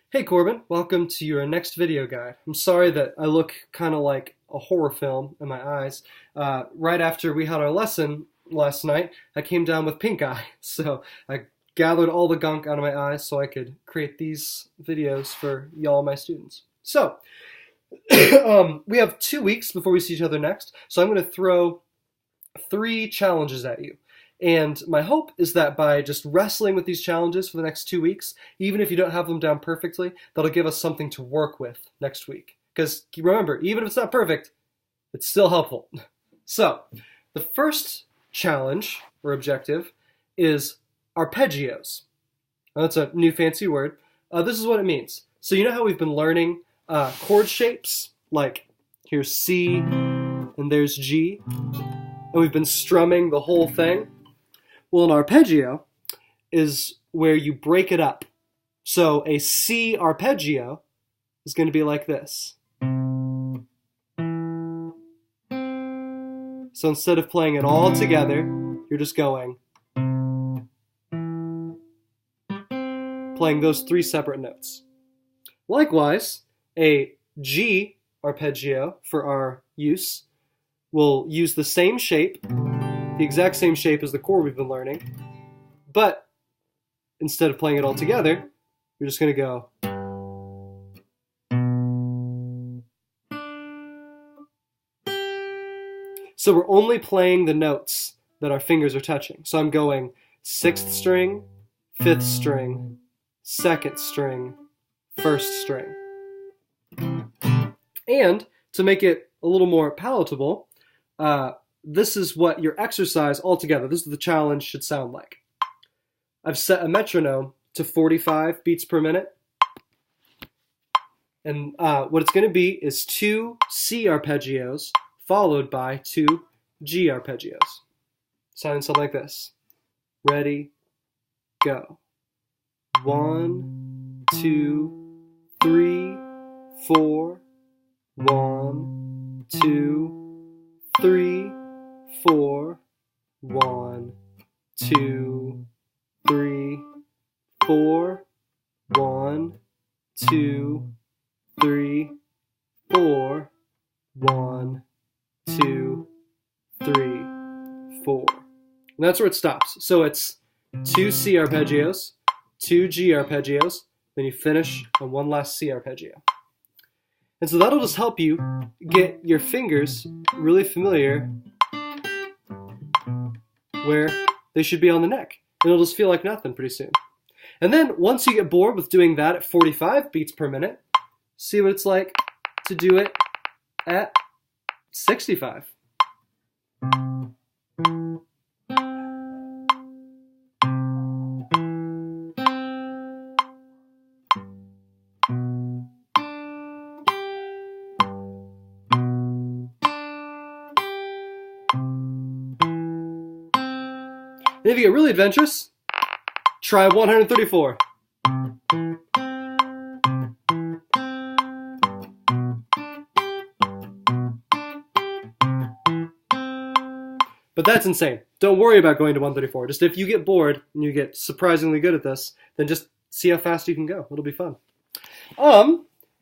Hey Corbin, welcome to your next video guide. I'm sorry that I look kind of like a horror film in my eyes. Right after we had our lesson last night, I came down with pink eye. So I gathered all the gunk out of my eyes so I could create these videos for y'all, my students. So, we have 2 weeks before we see each other next, so I'm going to throw 3 challenges at you. And my hope is that by just wrestling with these challenges for the next 2 weeks, even if you don't have them down perfectly, that'll give us something to work with next week. Because remember, even if it's not perfect, it's still helpful. So, the first challenge or objective is arpeggios. Now, that's a new fancy word. This is what it means. So you know how we've been learning chord shapes? Like, here's C, and there's G. And we've been strumming the whole thing. Well, an arpeggio is where you break it up. So a C arpeggio is going to be like this. So instead of playing it all together, you're just going, playing those 3 separate notes. Likewise, a G arpeggio for our use will use the same shape, the exact same shape as the chord we've been learning, but instead of playing it all together, you're just going to go. So we're only playing the notes that our fingers are touching. So I'm going 6th string, 5th string, 2nd string, 1st string. And to make it a little more palatable, this is what your exercise altogether, this is the challenge, should sound like. I've set a metronome to 45 beats per minute. And what it's going to be is 2 C arpeggios followed by 2 G arpeggios. Sounding something like this. Ready, go. 1, 2, 3, 4. 1, 2, 3, 4. 1, 2, 3, 4. 1, 2, 3, 4. 1, 2, 3, 4. And that's where it stops. So it's 2 C arpeggios, 2 G arpeggios, then you finish on 1 last C arpeggio. And so that'll just help you get your fingers really familiar where they should be on the neck. And it'll just feel like nothing pretty soon. And then once you get bored with doing that at 45 beats per minute, see what it's like to do it at 65. And if you get really adventurous, try 134. But that's insane. Don't worry about going to 134. Just if you get bored and you get surprisingly good at this, then just see how fast you can go. It'll be fun.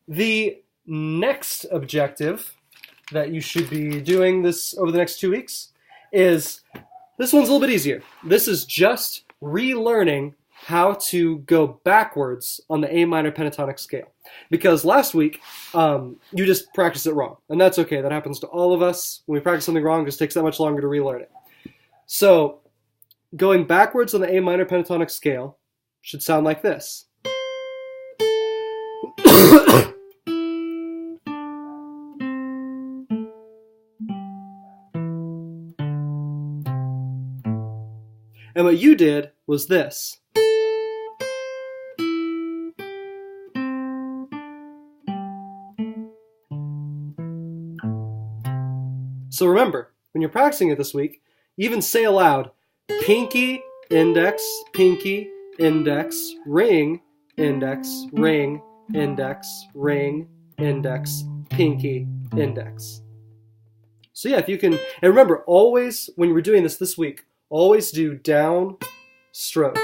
The next objective that you should be doing this over the next 2 weeks is, this one's a little bit easier. This is just relearning how to go backwards on the A minor pentatonic scale. Because last week, you just practiced it wrong. And that's okay. That happens to all of us. When we practice something wrong, it just takes that much longer to relearn it. So, going backwards on the A minor pentatonic scale should sound like this. And what you did was this. So remember, when you're practicing it this week, even say aloud, pinky, index, ring, index, ring, index, ring, index, pinky, index. So yeah, if you can, and remember, always, when you were doing this week, always do down strokes.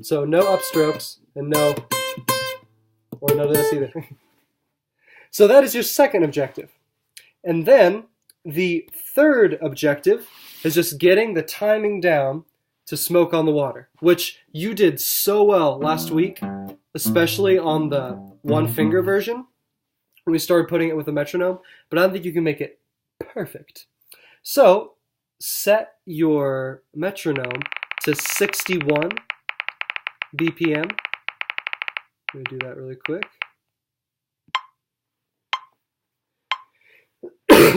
So no upstrokes and none of this either. So that is your second objective. And then the third objective is just getting the timing down to Smoke on the Water, which you did so well last week, especially on the one finger version when we started putting it with a metronome, but I don't think you can make it perfect. So set your metronome to 61 BPM. I'm going to do that really quick.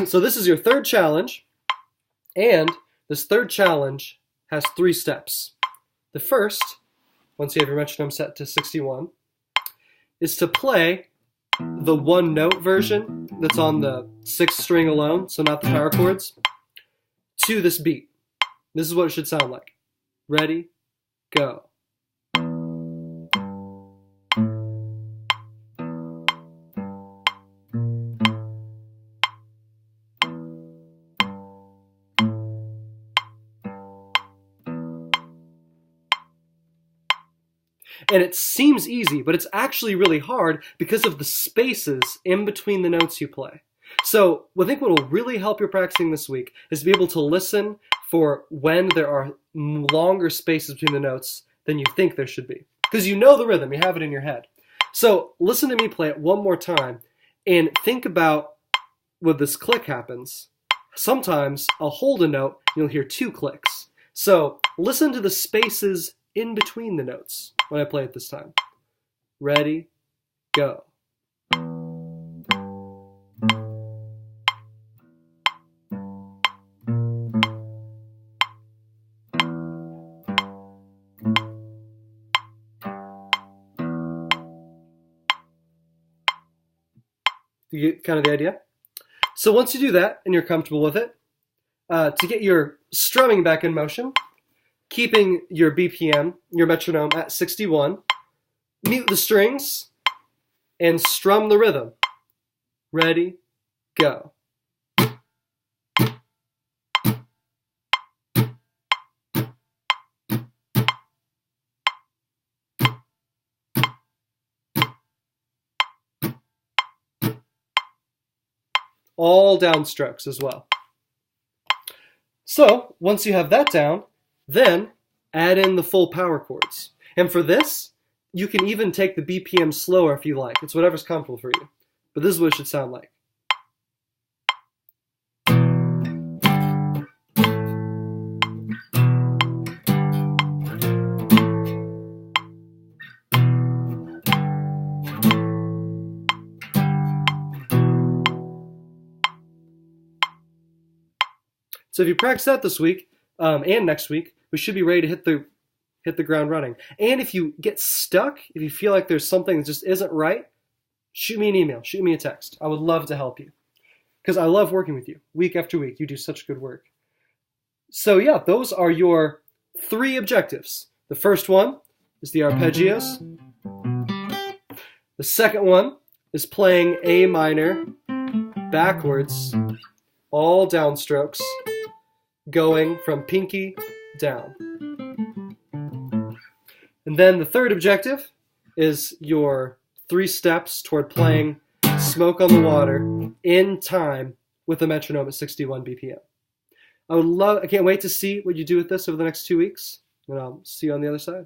So this is your third challenge, and this third challenge has 3 steps. The first, once you have your metronome set to 61, is to play the one note version that's on the 6th string alone, so not the power chords, to this beat. This is what it should sound like. Ready, go. And it seems easy, but it's actually really hard because of the spaces in between the notes you play. So I think what will really help your practicing this week is to be able to listen for when there are longer spaces between the notes than you think there should be. Because you know the rhythm, you have it in your head. So listen to me play it one more time and think about when this click happens. Sometimes I'll hold a note and you'll hear 2 clicks. So listen to the spaces in between the notes when I play it this time. Ready, go. You get kind of the idea? So once you do that and you're comfortable with it, to get your strumming back in motion, keeping your BPM, your metronome at 61, mute the strings, and strum the rhythm. Ready, go. All downstrokes as well. So once you have that down, then add in the full power chords. And for this, you can even take the BPM slower if you like. It's whatever's comfortable for you. But this is what it should sound like. So if you practice that this week and next week, we should be ready to hit the ground running. And if you get stuck, if you feel like there's something that just isn't right, shoot me an email, shoot me a text. I would love to help you because I love working with you week after week. You do such good work. So yeah, those are your 3 objectives. The first one is the arpeggios. The second one is playing A minor backwards, all downstrokes, going from pinky down. And then the third objective is your 3 steps toward playing Smoke on the Water in time with a metronome at 61 BPM. I can't wait to see what you do with this over the next 2 weeks, and I'll see you on the other side.